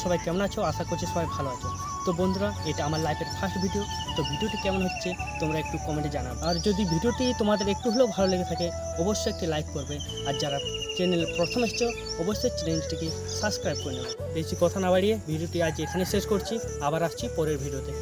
সবাই কেমন আছো? আশা করছি সবাই ভালো আছো। তো বন্ধুরা, এটা আমার লাইফের ফার্স্ট ভিডিও। তো ভিডিওটি কেমন হচ্ছে তোমরা একটু কমেন্টে জানাবে। আর যদি ভিডিওটি তোমাদের একটু হলেও ভালো লেগে থাকে অবশ্যই একটি লাইক করবে। আর যারা চ্যানেল প্রথম এসছো অবশ্যই চ্যানেলটিকে সাবস্ক্রাইব করে নেবে। বেশি কথা না বাড়িয়ে ভিডিওটি আজ এখানে শেষ করছি। আবার আসছি পরের ভিডিওতে।